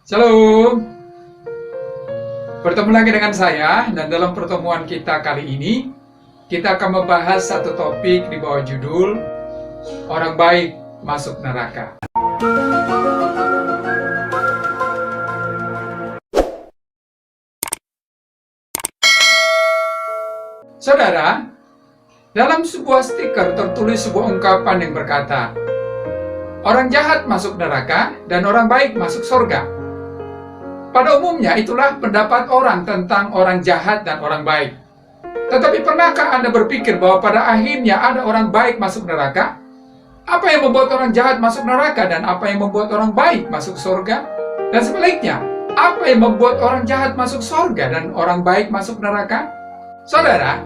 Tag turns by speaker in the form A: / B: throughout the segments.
A: Shalom, bertemu lagi dengan saya dan dalam pertemuan kita kali ini kita akan membahas satu topik di bawah judul Orang Baik Masuk Neraka. Saudara, dalam sebuah stiker tertulis sebuah ungkapan yang berkata, orang jahat masuk neraka dan orang baik masuk surga. Pada umumnya itulah pendapat orang tentang orang jahat dan orang baik. Tetapi pernahkah Anda berpikir bahwa pada akhirnya ada orang baik masuk neraka? Apa yang membuat orang jahat masuk neraka dan apa yang membuat orang baik masuk surga? Dan sebaliknya, apa yang membuat orang jahat masuk surga dan orang baik masuk neraka? Saudara,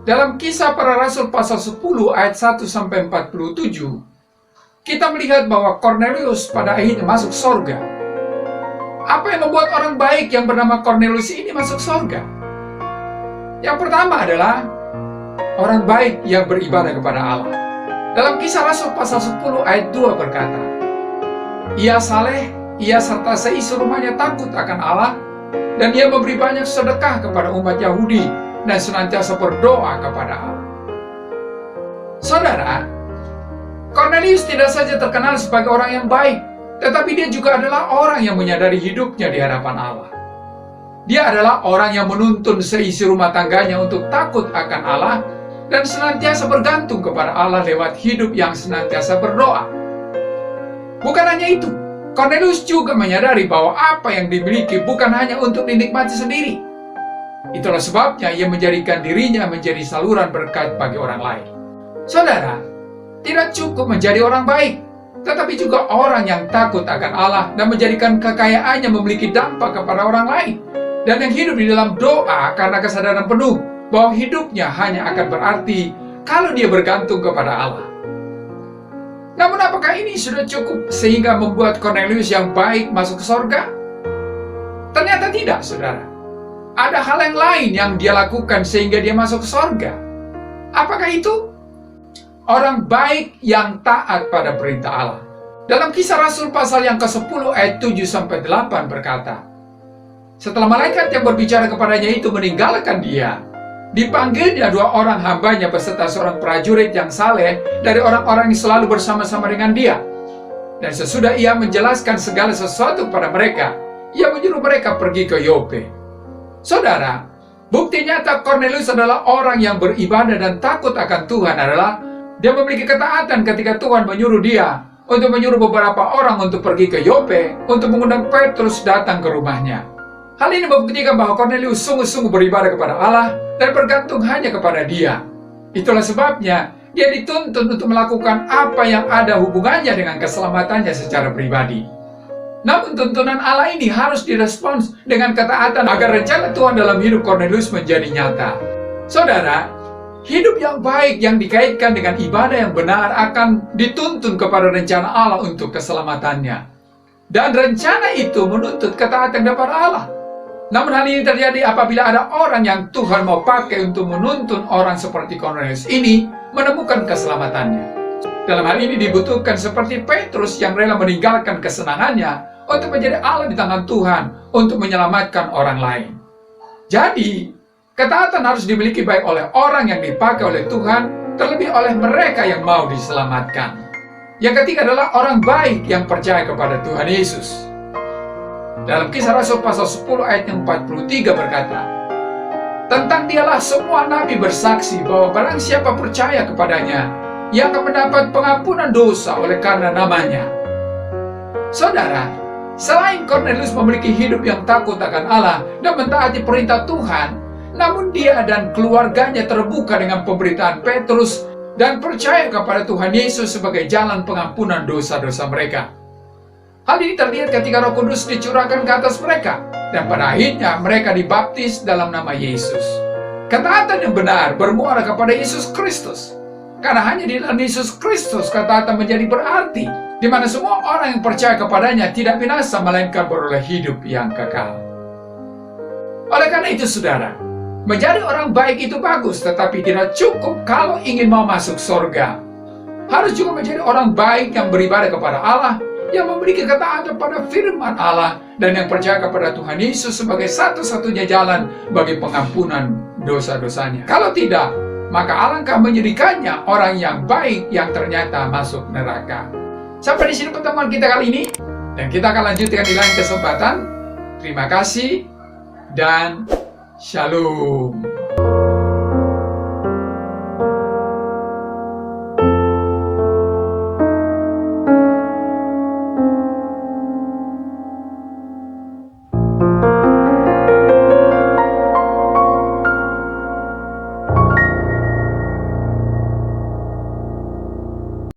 A: dalam Kisah Para Rasul pasal 10 ayat 1-47, kita melihat bahwa Kornelius pada akhirnya masuk surga. Apa yang membuat orang baik yang bernama Kornelius ini masuk surga? Yang pertama adalah orang baik yang beribadah kepada Allah. Dalam Kisah Rasul pasal 10 ayat 2 berkata, ia saleh, ia serta seisi rumahnya takut akan Allah, dan ia memberi banyak sedekah kepada umat Yahudi, dan senantiasa berdoa kepada Allah. Saudara, Kornelius tidak saja terkenal sebagai orang yang baik, tetapi dia juga adalah orang yang menyadari hidupnya di hadapan Allah. Dia adalah orang yang menuntun seisi rumah tangganya untuk takut akan Allah dan senantiasa bergantung kepada Allah lewat hidup yang senantiasa berdoa. Bukan hanya itu, Kornelius juga menyadari bahwa apa yang dimiliki bukan hanya untuk dinikmati sendiri. Itulah sebabnya ia menjadikan dirinya menjadi saluran berkat bagi orang lain. Saudara, tidak cukup menjadi orang baik, tetapi juga orang yang takut akan Allah dan menjadikan kekayaannya memiliki dampak kepada orang lain, dan yang hidup di dalam doa karena kesadaran penuh bahwa hidupnya hanya akan berarti kalau dia bergantung kepada Allah. Namun apakah ini sudah cukup sehingga membuat Kornelius yang baik masuk ke surga? Ternyata tidak, saudara. Ada hal yang lain yang dia lakukan sehingga dia masuk ke surga. Apakah itu? Orang baik yang taat pada perintah Allah. Dalam Kisah Rasul pasal yang ke-10 ayat 7-8 berkata, setelah malaikat yang berbicara kepadanya itu meninggalkan dia, dipanggilnya dua orang hambanya beserta seorang prajurit yang saleh dari orang-orang yang selalu bersama-sama dengan dia. Dan sesudah ia menjelaskan segala sesuatu kepada mereka, ia menyuruh mereka pergi ke Yope. Saudara, bukti nyata Kornelius adalah orang yang beribadah dan takut akan Tuhan adalah dia memiliki ketaatan ketika Tuhan menyuruh dia untuk menyuruh beberapa orang untuk pergi ke Yope untuk mengundang Petrus datang ke rumahnya. Hal ini membuktikan bahwa Kornelius sungguh-sungguh beribadah kepada Allah dan bergantung hanya kepada Dia. Itulah sebabnya dia dituntun untuk melakukan apa yang ada hubungannya dengan keselamatannya secara pribadi. Namun tuntunan Allah ini harus direspons dengan ketaatan agar rencana Tuhan dalam hidup Kornelius menjadi nyata. Saudara, hidup yang baik yang dikaitkan dengan ibadah yang benar akan dituntun kepada rencana Allah untuk keselamatannya. Dan rencana itu menuntut ketaatan kepada Allah. Namun hal ini terjadi apabila ada orang yang Tuhan mau pakai untuk menuntun orang seperti Kornelius ini menemukan keselamatannya. Dalam hal ini dibutuhkan seperti Petrus yang rela meninggalkan kesenangannya untuk menjadi Allah di tangan Tuhan untuk menyelamatkan orang lain. Jadi, ketaatan harus dimiliki baik oleh orang yang dipakai oleh Tuhan, terlebih oleh mereka yang mau diselamatkan. Yang ketiga adalah orang baik yang percaya kepada Tuhan Yesus. Dalam Kisah Rasul pasal 10 ayat yang 43 berkata, tentang dialah semua nabi bersaksi bahwa barang siapa percaya kepadanya, ia akan mendapat pengampunan dosa oleh karena namanya. Saudara, selain Kornelius memiliki hidup yang takut akan Allah dan mentaati perintah Tuhan, namun dia dan keluarganya terbuka dengan pemberitaan Petrus dan percaya kepada Tuhan Yesus sebagai jalan pengampunan dosa-dosa mereka. Hal ini terlihat ketika Roh Kudus dicurahkan ke atas mereka, dan pada akhirnya mereka dibaptis dalam nama Yesus. Ketaatan yang benar bermuara kepada Yesus Kristus, karena hanya di dalam Yesus Kristus ketaatan menjadi berarti, di mana semua orang yang percaya kepadanya tidak binasa melainkan beroleh hidup yang kekal. Oleh karena itu, saudara, menjadi orang baik itu bagus, tetapi tidak cukup kalau ingin mau masuk surga. Harus juga menjadi orang baik yang beribadah kepada Allah, yang memiliki ketaatan pada firman Allah, dan yang percaya kepada Tuhan Yesus sebagai satu-satunya jalan bagi pengampunan dosa-dosanya. Kalau tidak, maka alangkah menyedihkannya orang yang baik yang ternyata masuk neraka. Sampai di sini pertemuan kita kali ini, dan kita akan lanjutkan di lain kesempatan. Terima kasih dan Shalom.